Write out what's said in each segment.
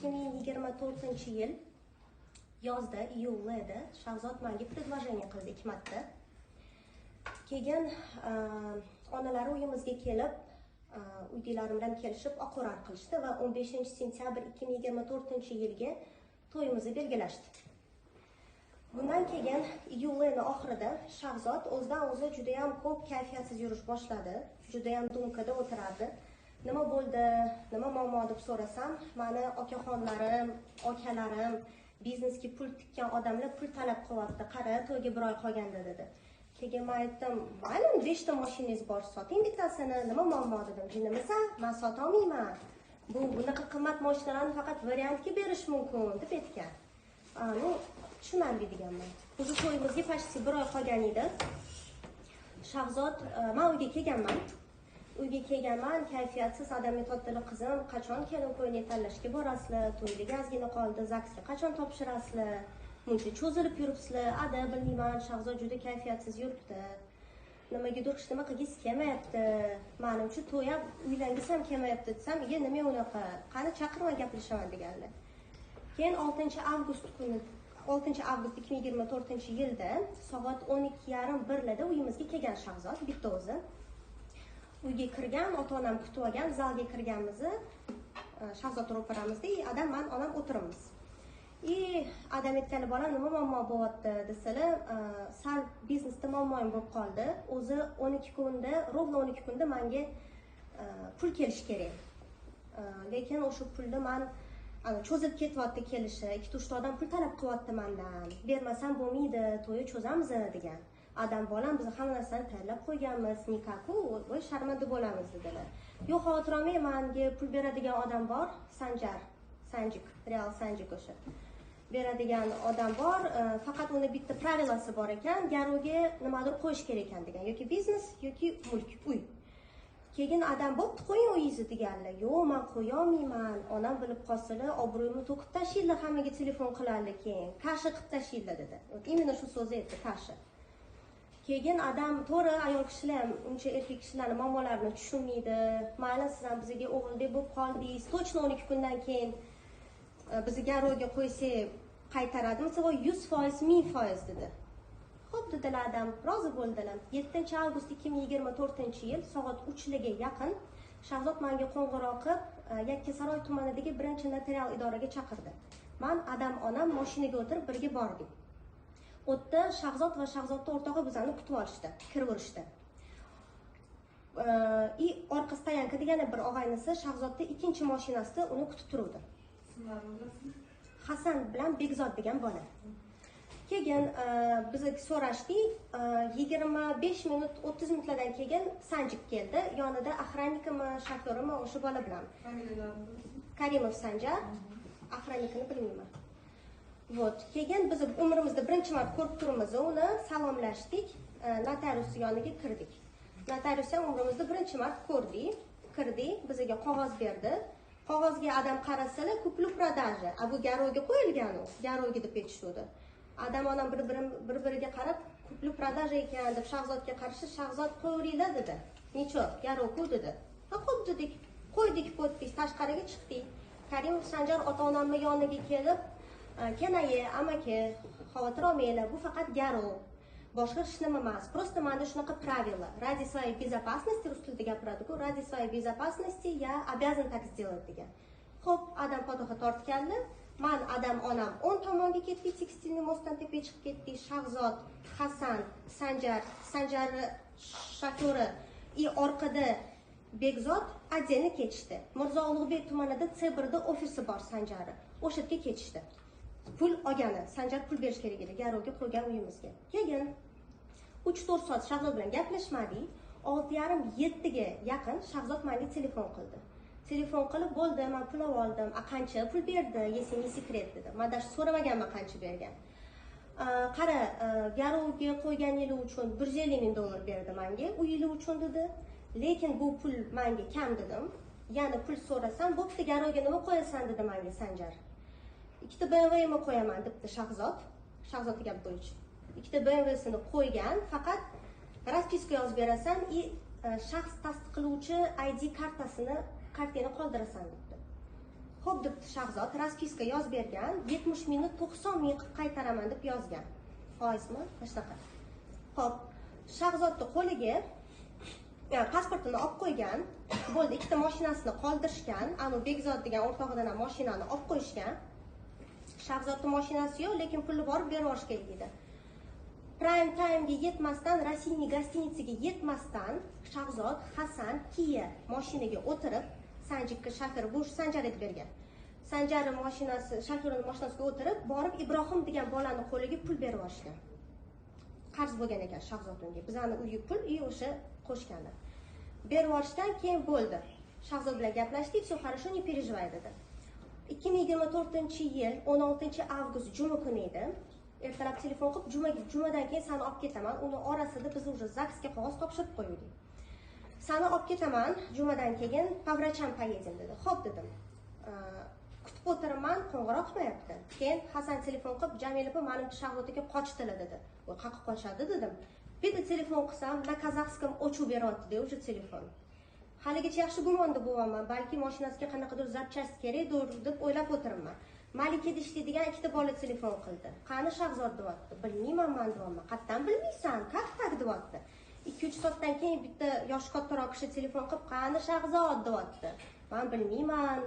2024-yil yozda, iyulda Shahzod menga предложение qildi 2 marta. Keyin onalari uyimizga kelib, uydagilar bilan kelishib oq-qo'rar qilishdi va 15-sentyabr 2024-yilga to'yimizni belgilashdi. Bundan keyin iyulning oxirida Shahzod o'zidan o'zi juda ham ko'p kayfiyatsiz yurish boshladi. Juda ham dumkada o'tirardi. Nima bo'ldi, nima muammo deb so'rasam, meni okaxonlarim, akalarim, biznesga pul tikkan odamlar pul talab qilyapti. Qara, to'yga bir oy qolganda dedi. Keyin men aytdim, "Mayli, 5 ta mashinangiz bor, soting bittasini, nima muammo?" dedim. "Jinimisa, men sota olmayman. Bunaqa qimmat mashinalarni faqat variantga berish mumkin" deb aytgan. Tushunarli deganman. O'zi to'yimizga почти bir oy qolgan edi. Shahzod, men uyga kelganman. Kayfiyatsiz adamga totdilar, "Qizim, qachon kelin qo'yini tanlashga borasizlar? To'yga ozgina qoldi, zaksga qachon topshirasizlar? Muncha cho'zilib yuribsizlar." Ada, bilmayman, Shahzod juda kayfiyatsiz yuribdi. Nimaga nima qilgisi kelmayapti. Menimcha to'ya uylangiz ham kelmayapti desam, nima unaqa? Qani chaqirma gaplashaman" deganlar. Keyin 6 avgust 2024-yilda soat 12:30 uyimizga kelgan Shahzod bitta o'zi. Uyga kirgan, ota-onam kutib olgan, zalga kirganmiz. Shahzod ro'paramizda, adam, men, onam o'tiribmiz. Adam aytgan, "Bola, nima muammo bo'lyapti?" desalar, "Sal biznesda muammoim bo'lib qoldi. O'zi 12 kunda, rovna 12 kunda menga pul kelish kerak. Lekin o'sha pulni men cho'zib ketyapti kelishi, 2-3 odam pul talab qilyapti mendan. Bermasam bo'lmaydi, to'yni cho'zamiz" degan. Adam, "Bolam, biz hamma narsani tayyorlab qo'yganmiz, nikaku, voy sharmanda bo'lamiz" dedilar. "Yo'q, xavotir olmang, menga pul beradigan odam bor, Sanjik, real Sanjik o'sha. Beradigan odam bor, faqat uni bitta pravilasi bor ekan, garovga nimadir qo'yish kerak ekan" degan. Yoki biznes, yoki mulk, uy. Keyin adam, "Bo'pti, qo'ying uyingizni" deganlar. "Yo'q, men qo'ya olmayman. Onam bilib qolsalar, obro'yimni to'kib tashlaydilar, hammaga telefon qilarlar, keyin kashi qilib tashlaydilar" dedi. Imенно shu so'zni aytdi, kashi. Keyin adam, to'g'ri, ayol kishilar ham uncha erkak kishilarning muammolarini tushunmaydi. "Mayli, siz ham bizga o'g'ildek bo'lib qoldingiz. Точно 12 kundan keyin bizni garovga qo'ysak qaytaradimiz, va 100%, 1000% dedi. Xo'p dedilar, adam rozi bo'ldilar. 7 avgust 2024-yil soat 3larga yaqin Shahzod menga qo'ng'iroq qilib, Yakkasaroy tumanidagi birinchi notarial idoraga chaqirdi. Men, adam, onam mashinaga o'tirib birga bordik. O'tda Shahzod va Shahzodning o'rtog'i bizani kutib olishdi, kirib-o'rishdi. Orqa stoyanka degani bir og'aynisi Shahzodning ikkinchi mashinasida uni kutib turuvdi. Hasan bilan Begzod degan bola. Keyin biz so'rashdik, 25 minut, 30 minutlardan keyin Sanjik keldi. Yonida охранникimi, shofyorimi o'sha bola bilan. Karimov Sanjar, охранникini bilmayman. Keyin biz umrimizda birinchi marta ko'rib turibmiz, uni salomlashdik, notarius yoniga kirdik. Notarius ham umrimizda birinchi marta ko'rdik, kirdik, bizga qog'oz berdi. Qog'ozga adam qarasalar, kuplu prodaja, bu garovga qo'yilgan u, garovga deb aytishdi. Adam, onam bir-biriga qarab, kuplu prodaja ekan deb Shahzodga qarshi, "Shahzod, qo'yinglar" dedi. "Necha? Garov-ku" dedi. Xo'p dedik, qo'ydik, podpis, tashqariga chiqdik. Karimov Sanjar ota-onamni yoniga kelib, "Kenayi, amaki, xavotir olmanglar, bu faqat garov. Boshqa hech nima emas. Просто menda shunaqa правила. Ради своей безопасности, rus tilida gapiradi-ku, ради своей безопасности я обязан так сделать" degan. Xo'p, adam fotoga tortganlar. Men, adam, onam 10 tomonga ketdik, tekstilni mostdan tepaga chiqib ketdik. Shahzod, Hasan, Sanjar shofyori orqada Begzod отдельно ketishdi. Mirzo Ulug'bek tumanida C1da ofisi bor Sanjari. O'sha yerga ketishdi. Pul olgani, Sanjar pul berish kerak edi, garovga qo'ygan uyimizga. Keyin 3-4 soat Shahzod bilan gaplashmadik. 6:30-7ga yaqin Shahzod menga telefon qildi. Telefon qilib, "Bo'ldi, men pul oldim. Qancha pul berdi? Yesi sekret" dedi. Men dash so'ramaganman qancha bergan. "Qara, garovga qo'yganingiz uchun 150 ming dollar berdi menga, uyingiz uchun" dedi. "Lekin bu pul menga kam" dedim. "Yana pul so'rasam, bo'pti, garovga nima qo'yasan" dedi menga Sanjar. "Ikkita BMW'ni qo'yaman" debdi Shahzod. Shahzodning gap bo'yicha. Ikkita BMW'sini qo'ygan, faqat raspiska yozib berasan, shaxs tasdiqlovchi ID kartani qoldirasan debdi. Xo'p debdi Shahzod, raspiska yozib bergan, 70 mingni 90 ming qilib qaytaraman deb yozgan. Foizmi? Shunaqa. Xo'p, Shahzodning qo'liga pasportini olib qo'ygan, bo'ldi, ikkita mashinasini qoldirishgan, anu Bekzod degan o'rtog'idan ham mashinani olib qo'yishgan. Shahzodning mashinasi yo'q, lekin pulni borib berib yuborish kerak edi. Prime time'ga yetmasdan, Rossiyning gostinitsaga yetmasdan, Shahzod Hasan Kia mashinaga o'tirib, Sanjikka shofir bu Sanjar edi bergan. Sanjarning mashinasi, shofirning mashinasiga o'tirib, borib Ibrohim degan bolaning qo'liga pul berib yuborishgan. Qarz bo'lgan ekan Shahzod unga. Bizani uyga pul o'sha qo'shganlar. Berib yuborishdan keyin bo'ldi. Shahzod bilan gaplashdik, "Все хорошо, не переживай" dedi. 2024-yil 16-avgust juma kuni edi. Ertalab telefon qilib, jumadan keyin seni olib ketaman. Uni orasida biz уже zagsga qog'oz topshirib qo'ydik. Seni olib ketaman, jumadan keyin Pavracham poedem dedi. Xo'p dedim. Kutib o'tiraman, qo'ng'iroq qilmayapti. Keyin Hasan telefon qilib, "Jamila opa, menimcha Shahzod aka qochdilar" dedi. "Voy, qayerga qochadi" dedim. Bitta telefon qilsam, na kazaxskam ochib beryapti-da o'sha telefon. Haligacha yaxshi gumonda bo'laman, balki mashinasiga qanaqadir zapchast kerakdir deb o'ylab o'tiribman. Malika ishlaydigan ikkita bola telefon qildi. "Qani Shahzod" deyapti. "Bilmayman men" deyapman. "Qayerdan bilmaysan? Как deyapti. 2-3 soatdan keyin bitta yosh kattaroq kishi telefon qilib, "Qani Shahzod" deyapti. "Men bilmayman.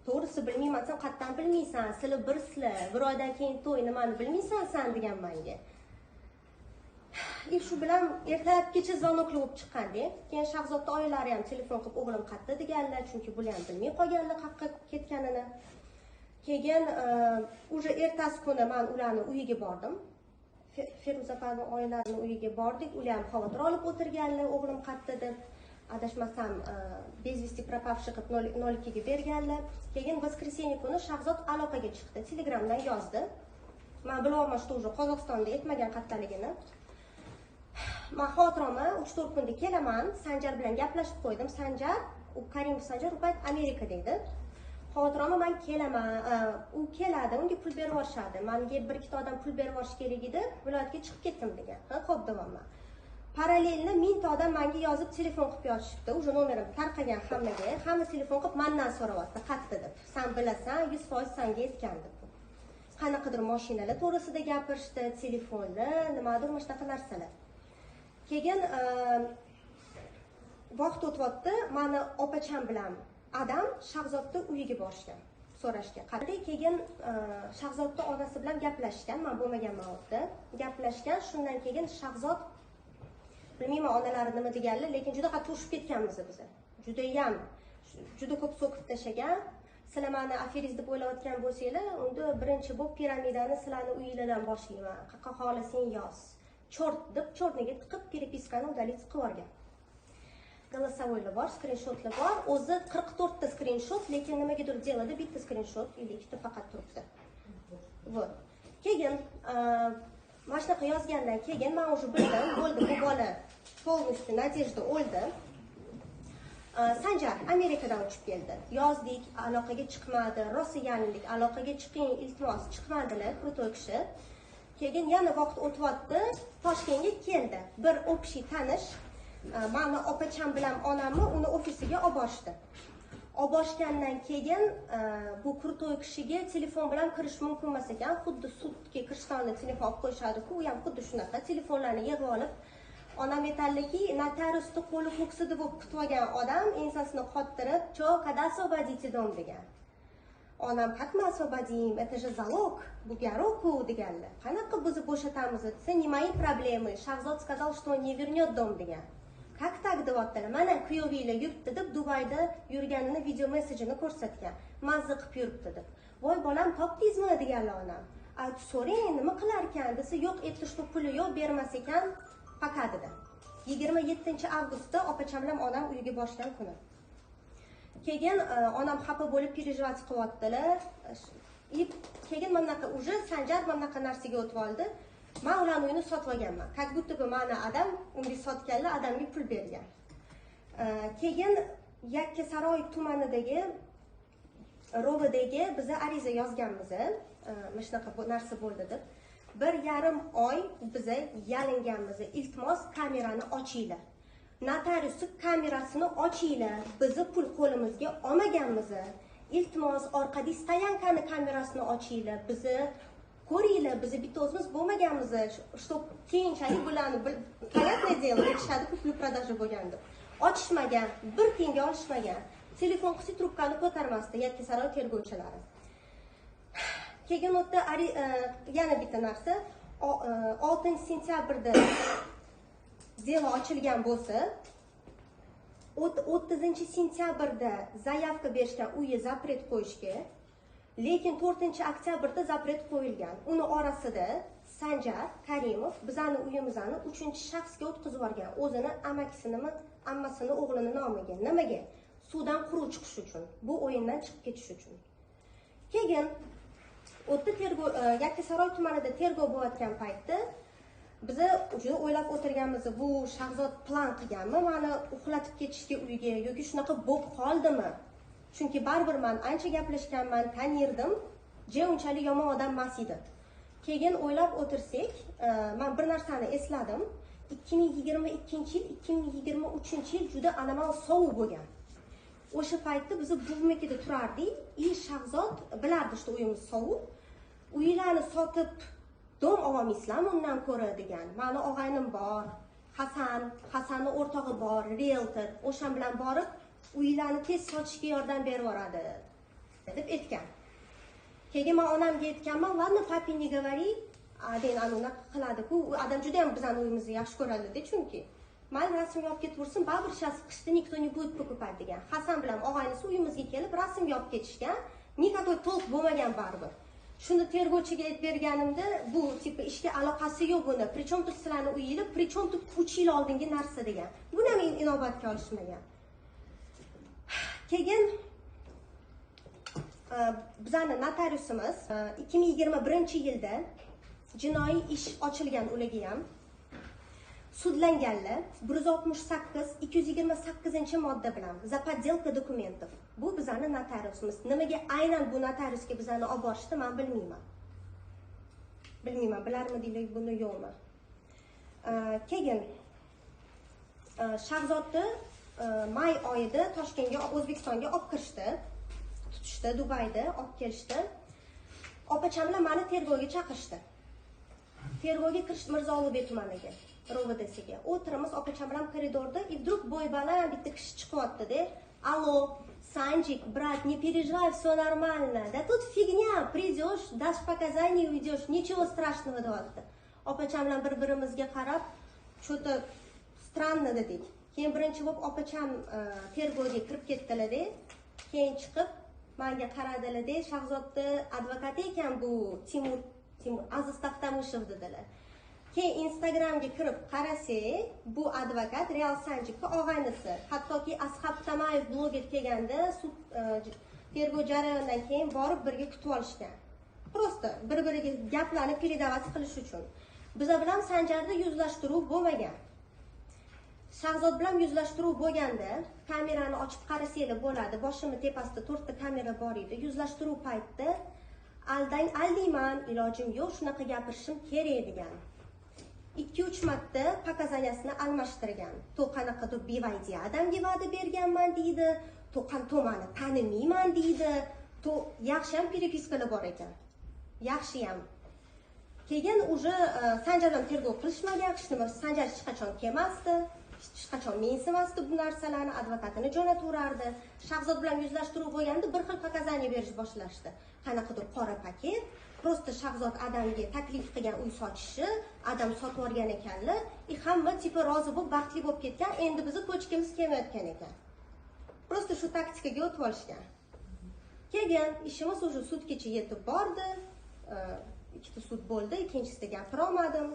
To'g'risi bilmayman, sen qayerdan bilmaysan? Sizlar birsizlar. Bir oydan keyin to'y, nimani bilmaysan sen" degan menga. Shu bilan ertalabgacha zonokli bo'lib chiqqanda, keyin Shahzodning oilari ham telefon qilib o'g'lim qayerda deganlar, chunki bular ham bilmay qolganlar qayerga ketganini. Keyin уже ertasi kuni men ularning uyiga bordim. Feruza opaning oilalarini uyiga bordik. Ular ham xavotir olib o'tirganlar, o'g'lim qayerda deb. Adashmasam bezvesti propavshi qilib 02 ga berganlar. Keyin voskreseniya kuni Shahzod aloqaga chiqdi. Telegramdan yozdi. Men bilolmadim, что уже Qozog'istonda etmagan qayerdaligini. Men xotirama 3-4 kunda kelaman, Sanjar bilan gaplashib qo'ydim. Sanjar, u Karimov Sanjar u payt Amerikada edi. Xotirama men kelaman, u keladi, unga pul berib yuborishadi. Menga bir ikkita odam pul berib yuborish kerak edi, viloyatga chiqib ketdim degan. Xo'p deyapman. Parallelni 1000 ta odam menga yozib telefon qilib yozishibdi. Уже nomerim tarqagan hammaga. Hamma telefon qilib mendan so'rayapti, qayerda deb. Sen bilasan, 100% senga yetgan deb. Qanaqadir mashinalar to'g'risida gapirishdi, telefonlar, nimadir shunaqa narsalar. Keyin vaqt o'tibdi, meni opacham bilan adam Shahzodning uyiga borishgan, so'rashgan. Qanday keyin Shahzodning onasi bilan gaplashgan, men bo'lmaganman u yerda. Gaplashgan, shundan keyin Shahzod bilmayman onalari nima deganlar, lekin juda qattiq urushib ketganmiz biz. Juda ko'p so'kib tashagan. Sizlar meni aferist deb o'ylayotgan bo'lsanglar, unda birinchi bo'lib piramidani sizlarning uyingizdan boshlayman. Qayerga xohlasang yoz. Chort deb chortniga tiqib перепискani udalik qilib yuborgan. Голосовойlar bor, skrinshotlar bor. O'zi 44 ta skrinshot, lekin nimagadir delada bitta skrinshot, ikkita faqat turibdi. Вот. Keyin mana shunaqa yozgandan keyin men уже bildim, bo'ldi bu bola полностью Nadejda o'ldi. Sanjar Amerikadan uchib keldi. Yozdik, aloqaga chiqmadi. Rossiyaliklar aloqaga chiqing, iltimos, chiqmadilar, krutoy kishi. Keyin yana vaqt o'tibdi, Toshkentga keldi. Bir общий tanish meni opacham bilan onamni uni ofisiga olib borishdi. Olib borishgandan keyin bu krutoy kishiga telefon bilan kirish mumkin emas ekan, xuddi sudga kirishdan telefon olib qo'yishadi-ku, u ham xuddi shunaqa telefonlarni yig'ib olib, onam aytadiki, notariusning qo'li ko'ksida bo'lib kutib olgan odam ensasini qottirib, "Cho, kada освободите дом" degan. Onam, "Как мы освободим? Это же залог, bu garoku" deganlar. "Qanaqa biz bo'shatamiz?" desa, "Не мои проблемы. Shahzod сказал, что он не вернет дом" degan. "Как так?" deyaptilar. "Mana kuyovinglar yuribdi" deb Dubayda yurganini video messenjini ko'rsatgan. "Mazza qilib yuribdi" deb. "Voy bolam, topdingizmi?" deganlar onam. "Ayt, so'rang, nima qilar ekan?" desa, "Yo'q, endi shu puli yo'q, bermas ekan." Paka dedi. 27-avgustda opacham bilan onam uyiga borishgan kuni. Keyin onam xafa bo'lib переживать qilyaptilar. Keyin mamlaqa уже Sanjar mamlaqa narsaga o'tib oldi. Men ularning uyini sotib olganman. Как будто бы meni adam unga sotganlar, adamga pul bergan. Keyin Yakkasaroy tumanidagi Rovodagi biz ariza yozganmiz. Mana shunaqa bu narsa bo'ldi deb. 1,5 oy biz yalinganmiz. Iltimos kamerani ochinglar. Notarius kamerasini ochinglar. Bizni pul qo'limizga olmaganmiz. iltimos orqadagi stoyankani kamerasini ochinglar, bizni ko'ringlar, bizni bitta o'zimiz bo'lmaganmiz, чтоб keyinchalik bularni понятное дело aytishadi, pul продажа bo'lganda. Ochishmagan, bir tiyinga olishmagan. Telefon qilsa trubkani ko'tarmasdi Yakkasaroy tergovchilari. Keyin o'tda yana bitta narsa, 6 sentyabrda delo ochilgan bo'lsa, 30 sentyabrda zaявка berishgan uyi zapret qo'yishga, lekin 4-oktyabrda zapret qo'yilgan. Uni orasida Sanjar Karimov bizani uyimizni 3-shaxsga o'tkazib yuborgan, o'zini amakisinimi, ammasini o'g'lini nomiga. Nimaga? Suvdan quruv chiqish uchun, bu o'yindan chiqib ketish uchun. Keyin o'tda tergov Yakkasaroy tumanida tergov bo'layotgan paytda biz juda o'ylab o'tirganmiz, bu Shahzod plan qilganmi, meni uxlatib ketishga uyga yoki shunaqa bo'lib qoldimi? Chunki baribir men ancha gaplashganman, tanirdim, unchalik yomon odam emas edi. Keyin o'ylab o'tirsak, men bir narsani esladim. 2022-yil, 2023-yil juda anomal sovuq bo'lgan. O'sha paytda biz buvimnikida turardik, Shahzod bilardi, что uyimiz sovuq. Uylarni sotib dom olmaysizlarmi undan ko'ra degan. Meni og'aynim bor, Hasanning o'rtog'i bor, realtor. O'sha bilan borib uylarni tez sotishga yordam berib yoradi deb aytgan. Keyin men onamga aytganman, "Ладно, папе не говори", degan anuna qiladi-ku, u odam juda ham bizning uyimizni yaxshi ko'radi, chunki men rasm yopib ketaversin, baribir qishda nikto не будет покупать degan. Hasan bilan og'aynisi uyimizga kelib rasm yopib ketishgan, nikoy to'liq bo'lmagan baribir. Shuni tergovchiga aytib berganimda, bu tipi ishga aloqasi yo'q buni. Причем тут sizlarning uyinglar, причем тут 3 yil oldingi narsa degan. Buni ham inobatga olishmagan. Keyin bizning notariusimiz 2021-yilda jinoiy ish ochilgan ularga ham. Sudlanganlar 168-228-modda bilan za подделка dokumentov. Bu bizning notariusimiz. Nimaga aynan bu notariusga bizani olib borishdi, men bilmayman. Bilarmi deylik buni yo'qmi? Keyin Shahzodni may oyida Toshkentga, O'zbekistonga olib kirishdi. Tutishdi, Dubayda olib kelishdi. Opachamlar meni tergovga chaqirishdi. Tergovga kirish Mirzo Ulug'bek tumaniga, ROVDsiga. O'tiramiz opacham bilan koridorda, и вдруг bo'ybaland bitta kishi chiqyapti-da. "Allo, Sanjik, брат, не переживай, все нормально. Да тут фигня, придешь, дашь показания и уйдешь, ничего страшного", deyapti. Opacham bilan bir-birimizga qarab, "Что-то странно" dedik. Keyin birinchi bo'lib opacham tergovga kirib ketdilar-da. Keyin chiqib menga qaradilar-da, "Shahzodni advokati ekan bu Timur Aziz Taftamushev" dedilar. Keyin Instagramga kirib qarasak, bu advokat Real Sanjikning og'aynisi. Hattoki Ashab Tamayev bloger kelganda sud tergov jarayonidan keyin borib birga kutib olishgan. Prosta bir-biriga gaplarni передавать qilish uchun. Biz bilan Sanjarda yuzlashtiruv bo'lmagan. Shahzod bilan yuzlashtiruv bo'lganda kamerani ochib qarasanglar bo'ladi. Boshimning tepasida 4 ta kamera bor edi. Yuzlashtiruv paytida aldayman, ilojim yo'q, shunaqa gapirishim kerak degan. 2-3 marta показаниясini almashtirgan. To qanaqadir bevaydi odamga va'da berganman deydi, to meni tanimayman deydi, to yaxshi ham перепискаlar bor ekan. Yaxshi ham. Keyin уже Sanjar bilan tergov qilishmagan, Sanjar hech qachon kelmasdi. Hech qachon mensimasdi bu narsalarni, advokatini jo'nataverardi. Shahzod bilan yuzlashtiruv bo'lganda bir xil показания berish boshlashdi. Qanaqadir qora paket, prosta Shahzod odamga taklif qilgan uy sotishi, odam sotib olgan ekanlar, hamma tipi rozi bo'lib, baxtli bo'lib ketgan. Endi bizni pochkamiz kelmayotgan ekan. Prosta shu taktikaga o'tib olishgan. Keyin ishimiz уже sudgacha yetib bordi. Ikkita sud bo'ldi, ikkinchisida gapira olmadim.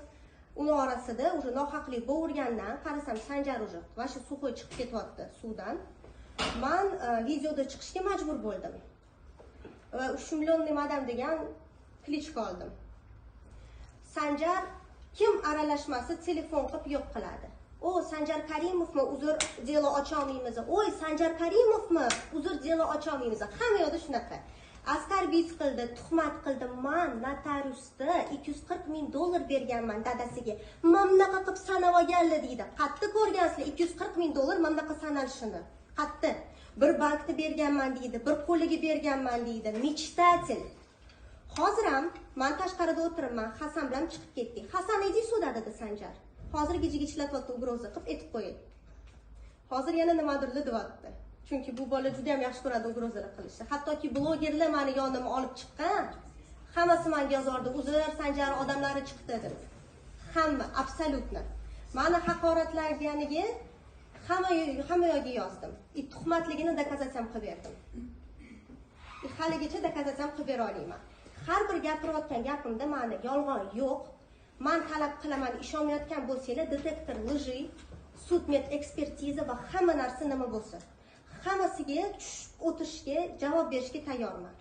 Uni orasida уже nohaqlik bo'vergandan qarasam Sanjar уже vashi suxoy chiqib ketyapti suvdan. Men videoda chiqishga majbur bo'ldim. Va 3 millionlik odam degan klichka oldim. Sanjar kim aralashmasa telefon qilib yo'q qiladi. "O, Sanjar Karimovmi? Uzr, delo ocha olmaymiz." "Oy, Sanjar Karimovmi? Uzr, delo ocha olmaymiz." Hamma yo'qda shunaqa. Askarbiz qildi, tuhmat qildi. Men notariusda $240,000 berganman dadasiga. Mamlaqa qilib sanab olganlar deydi. Qatti ko'rgansizlar $240,000 mamlaqa sanalishini. Qatti. bir bankni berganman deydi, bir qo'liga berganman deydi. Mechtatel. Hozir ham men tashqarida o'tiribman, Hasan bilan chiqib ketdik. Hasan edi sudda dedi Sanjar. Hozir gijigichlatib ugroza qilib aytib qo'ying. Hozir yana nimadir deyapti. Chunki bu bola juda ham yaxshi ko'radi ugrozalar qilishni. Hattoki blogerlar meni yonimga olib chiqqan. Hammasi menga yozardi, "Uzr, Sanjar odamlari chiqdi" deb. Hamma, absolutno. Meni haqoratlaganiga hamma yo'lga yozdim. Tuhmatligini dokazatsiyam qilib berdim. Haligacha dokazatsiyam qilib bera olmayman. Har bir gapirayotgan gapimda meni yolg'on yo'q. Men talab qilaman, ishonmayotgan bo'lsanglar, detektor lji, sud-med ekspertiza va hamma narsa nima bo'lsa, hammasiga o'tirishga, javob berishga tayyorman.